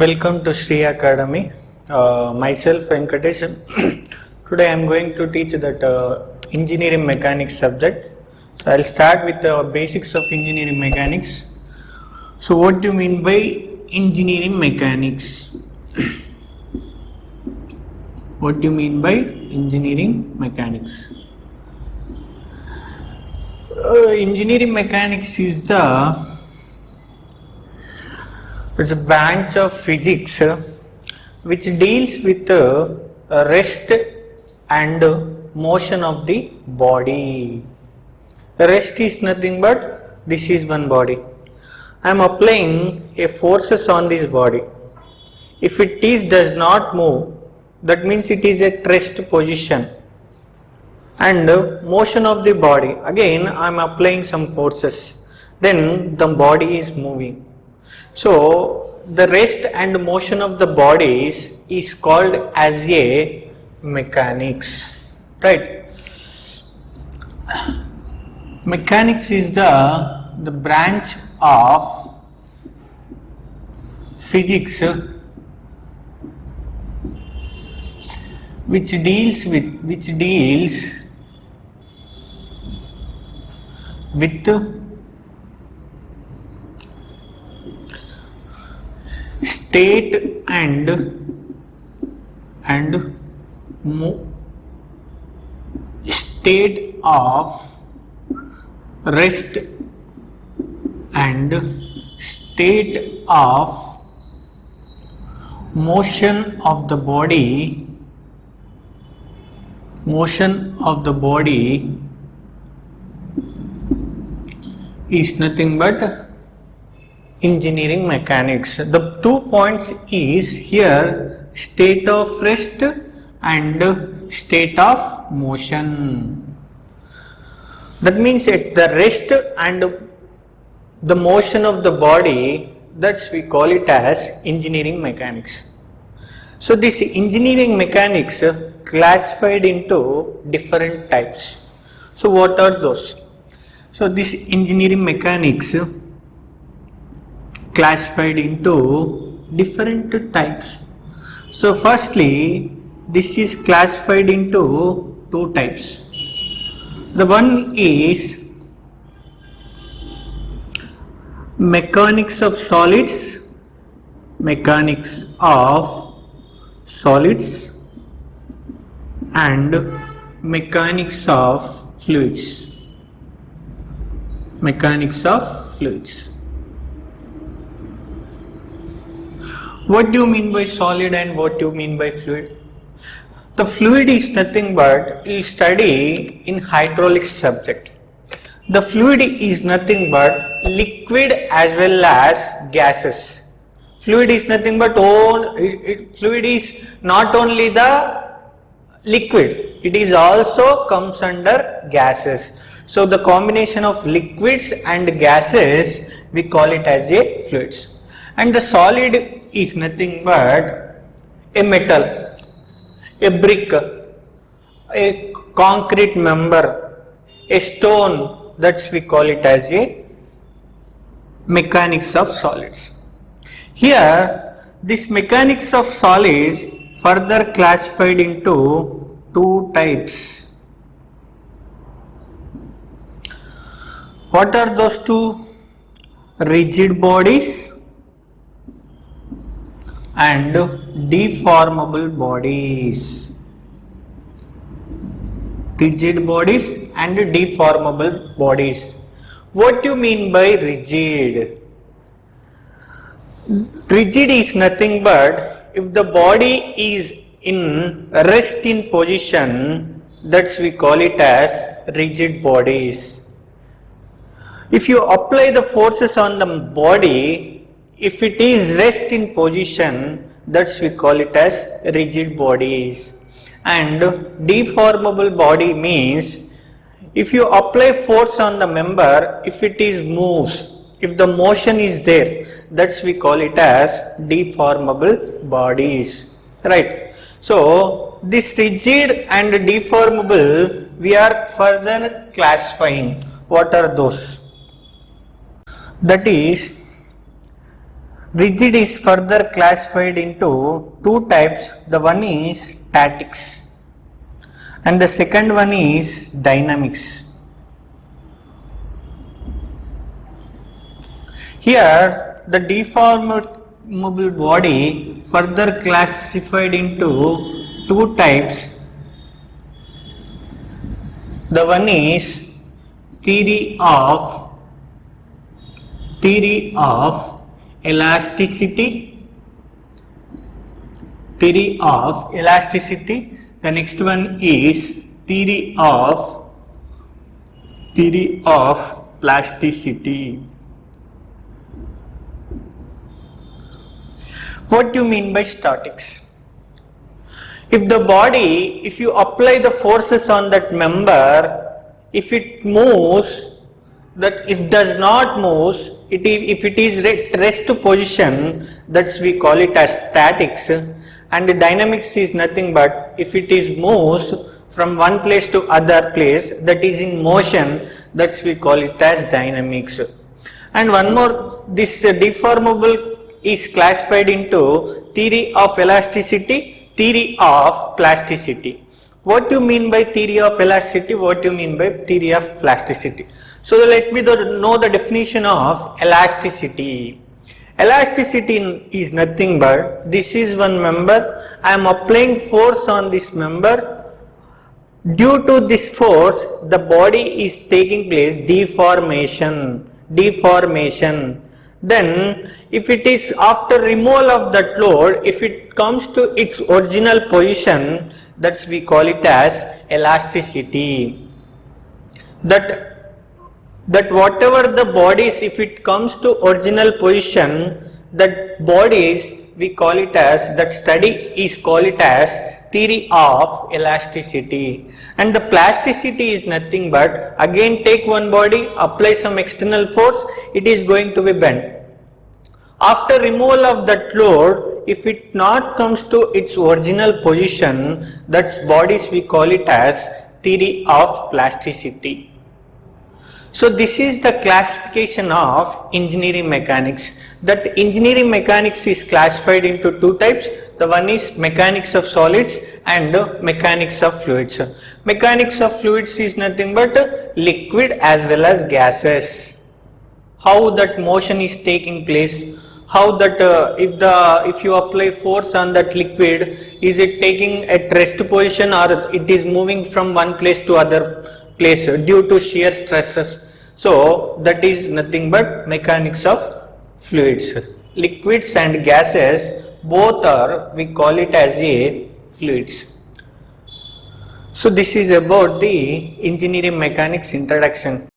Welcome to Sree Academy. Myself Venkatesh. Today I am going to teach that engineering mechanics subject. So I'll start with the basics of engineering mechanics. So what do you mean by engineering mechanics? What do you mean by engineering mechanics? Engineering mechanics is it's a branch of physics which deals with the rest and motion of the body. The rest is nothing but this is one body. I am applying a forces on this body. If it does not move, that means it is at rest position. And motion of the body, again I am applying some forces, then the body is moving. So the rest and motion of the bodies is called as a mechanics, right? Mechanics is the branch of physics which deals with state and state of rest and state of motion of the body is nothing but engineering mechanics. The 2 points is here state of rest and state of motion. That means at the rest and the motion of the body, that's we call it as engineering mechanics. So this engineering mechanics classified into different types. So what are those? So this engineering mechanics classified into different types. So firstly, this is classified into 2 types. The one is mechanics of solids and mechanics of fluids. What do you mean by solid and what do you mean by fluid? The fluid is nothing but you study in hydraulics subject. The fluid is nothing but liquid as well as gases. Fluid is nothing but fluid is not only the liquid, it is also comes under gases. So the combination of liquids and gases we call it as a fluids. And the solid is nothing but a metal, a brick, a concrete member, a stone, that's we call it as a mechanics of solids. Here this mechanics of solids further classified into 2 types. What are those 2? Rigid bodies and deformable bodies. Rigid bodies and deformable bodies. What do you mean by rigid? Rigid is nothing but if the body is in rest in position, that's we call it as rigid bodies. If you apply the forces on the body, if it is rest in position, that's we call it as rigid bodies. And deformable body means if you apply force on the member, if it is moves, if the motion is there, that's we call it as deformable bodies, right? So this rigid and deformable we are further classifying. What are those? That is Rigid is further classified into two types. The one is statics and the second one is dynamics. Here the deformable body further classified into two types. The one is theory of elasticity. The next one is theory of plasticity. What do you mean by statics? If you apply the forces on that member, if it moves, if does not move, if it is rest position, that's we call it as statics, and the dynamics is nothing but if it is moves from one place to other place, that is in motion, that's we call it as dynamics. And one more, this deformable is classified into theory of elasticity, theory of plasticity. What do you mean by theory of elasticity? What do you mean by theory of plasticity? So let me know the definition of elasticity. Elasticity is nothing but, this is one member, I am applying force on this member. Due to this force, the body is taking place deformation. Then if it is after removal of that load, if it comes to its original position, that's we call it as elasticity. That whatever the bodies, if it comes to original position, that bodies we call it as, that study is called it as theory of elasticity. And the plasticity is nothing but, again take one body, apply some external force, it is going to be bent. After removal of that load, if it not comes to its original position, that's bodies we call it as theory of plasticity. So this is the classification of engineering mechanics. That engineering mechanics is classified into two types. The one is mechanics of solids and mechanics of fluids. Mechanics of fluids is nothing but liquid as well as gases. How that motion is taking place, how that if you apply force on that liquid, is it taking at rest position or it is moving from one place to other place due to shear stresses. So that is nothing but mechanics of fluids. Liquids and gases both are, we call it as a fluids. So this is about the engineering mechanics introduction.